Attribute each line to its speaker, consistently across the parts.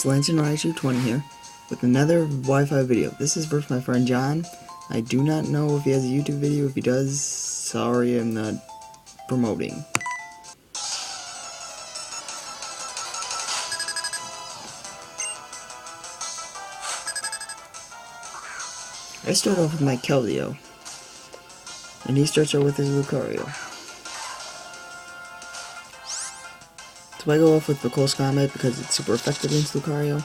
Speaker 1: Lantern220 here with another Wi-Fi video. This is for my friend John. I do not know if he has a YouTube video. If he does, sorry, I'm not promoting. I start off with my Keldeo, and he starts out with his Lucario. So I go off with the close combat because it's super effective against Lucario.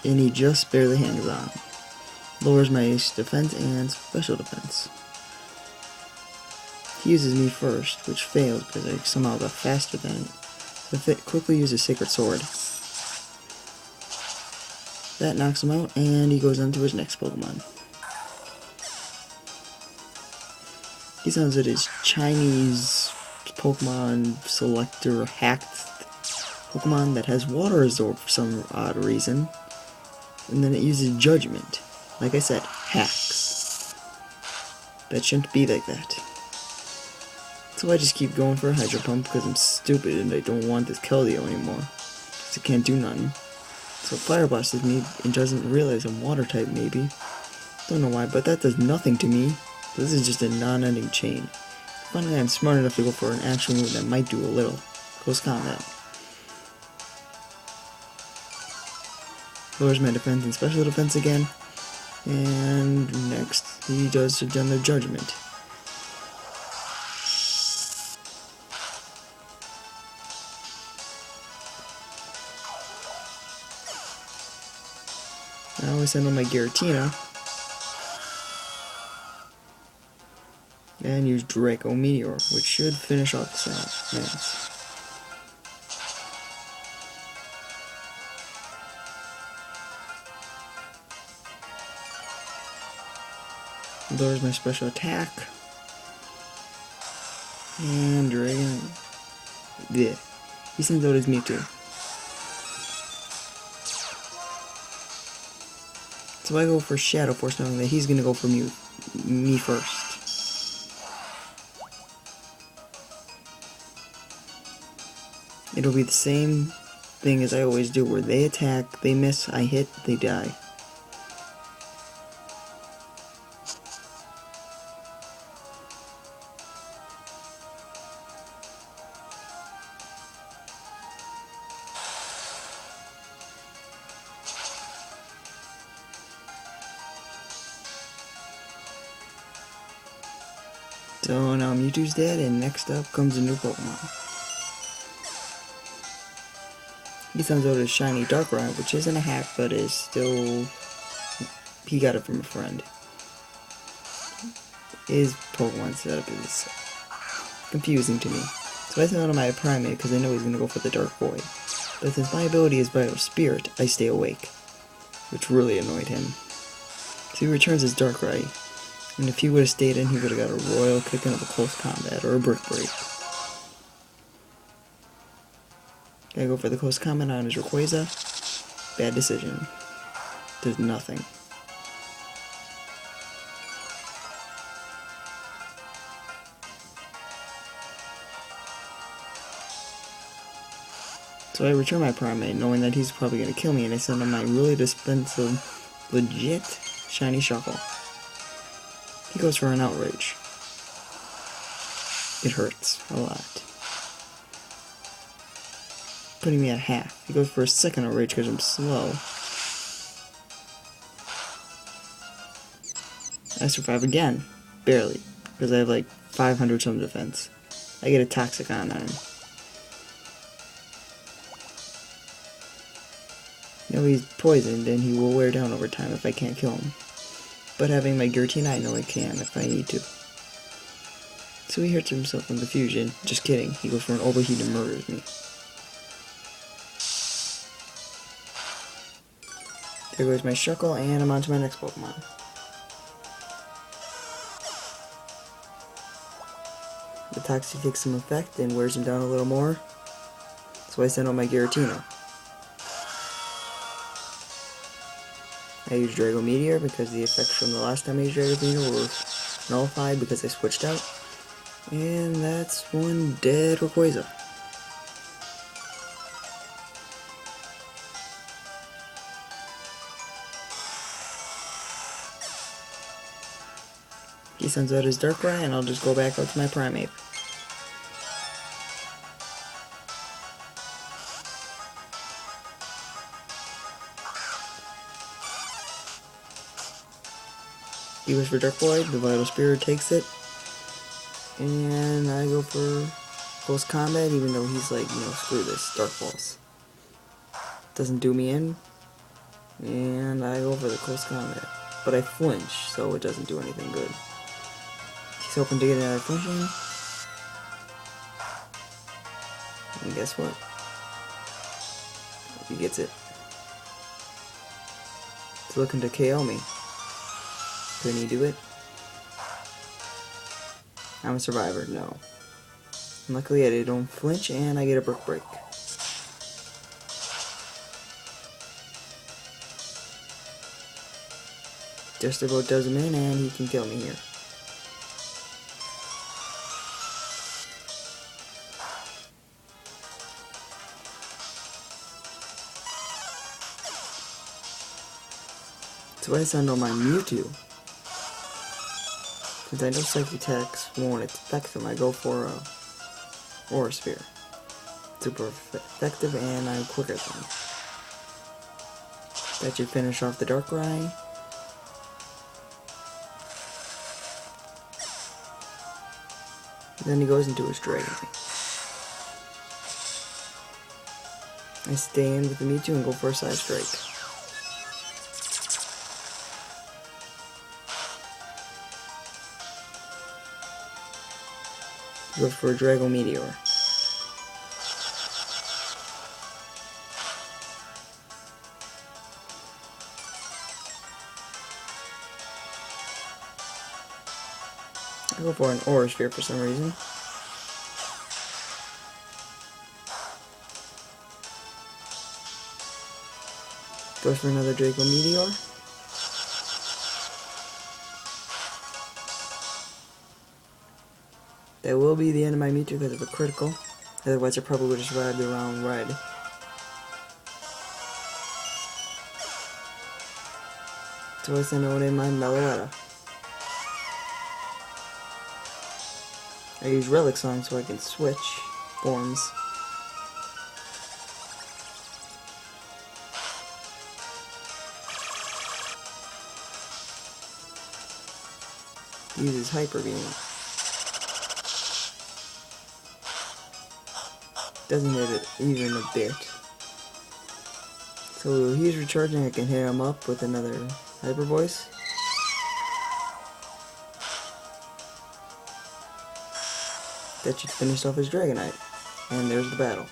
Speaker 1: And he just barely hangs on. Lowers my defense and special defense. He uses me first, which fails because I somehow got faster than it. So it quickly uses Sacred Sword. That knocks him out, and he goes on to his next Pokemon. He sounds like his Chinese Pokemon selector hacked Pokemon that has Water Absorb for some odd reason. And then it uses Judgment. Like I said, hacks. That shouldn't be like that. So I just keep going for a Hydro Pump because I'm stupid and I don't want this Keldeo anymore. Because it can't do nothing. So Fire Blasts me and doesn't realize I'm Water type maybe. Don't know why, but that does nothing to me. This is just a non-ending chain. Finally, I'm smart enough to go for an actual move that might do a little. Close combat. Lowers my defense and special defense again. And next, he does another Judgment. Now I send on my Giratina. And use Draco Meteor, which should finish off the Saints. Lowers my special attack. And Dragon. Yeah. He sends out his Mewtwo. So I go for Shadow Force, knowing that he's gonna go for me first. It'll be the same thing as I always do, where they attack, they miss, I hit, they die. So now Mewtwo's dead, and next up comes a new Pokemon. He sends out a shiny Darkrai, which isn't a hack, but is still... he got it from a friend. His Pokemon setup is confusing to me. So I send out my Primate because I know he's going to go for the Dark Void. But since my ability is Vital Spirit, I stay awake, which really annoyed him. So he returns his Darkrai, and if he would have stayed in, he would have got a royal kicking of a close combat or a Brick Break. Gotta go for the close combat on his Rayquaza. Bad decision. Does nothing. So I return my Primate, knowing that he's probably gonna kill me, and I send him my really expensive, legit shiny Shuckle. He goes for an Outrage. It hurts a lot, putting me at half. He goes for a second Outrage because I'm slow. I survive again. Barely. Because I have like 500 some defense. I get a Toxicon on him. Now he's poisoned and he will wear down over time if I can't kill him. But having my Giratina, I know I can if I need to. So he hurts himself from the fusion. Just kidding. He goes for an Overheat and murders me. There goes my Shuckle, and I'm on to my next Pokemon. The Toxic takes some effect and wears him down a little more. So I send out my Giratina. I use Draco Meteor because the effects from the last time I used Draco Meteor were nullified because I switched out. And that's one dead Rayquaza. He sends out his Darkrai, and I'll just go back out to my Primeape. He goes for Dark Void, the Vital Spirit takes it, and I go for Close Combat, even though he's like, screw this, Dark Pulse. Doesn't do me in, and I go for the Close Combat. But I flinch, so it doesn't do anything good. He's hoping to get it out of flinching, and guess what? He gets it. He's looking to KO me. Couldn't he do it? I'm a survivor, no. And luckily I don't flinch and I get a Brick Break. Just about does him in and he can kill me here. So I send on my Mewtwo. Since I know Psychic attacks won't affect him, I go for a Aura Sphere. Super effective and I'm quicker than him. That should finish off the Darkrai. Then he goes into his Dragon. I stay in with the Mewtwo and go for a Side Strike. Go for a Drago Meteor. I go for an Aura Sphere for some reason. Goes for another Draco Meteor. That will be the end of my Mewtwo because of a critical. Otherwise I probably would have survived the round red. So I send out in my Meloetta. I use Relic Song so I can switch forms. Uses Hyper Beam. Doesn't hit it even a bit. So he's recharging, I can hit him up with another Hyper Voice. That should finish off his Dragonite. And there's the battle.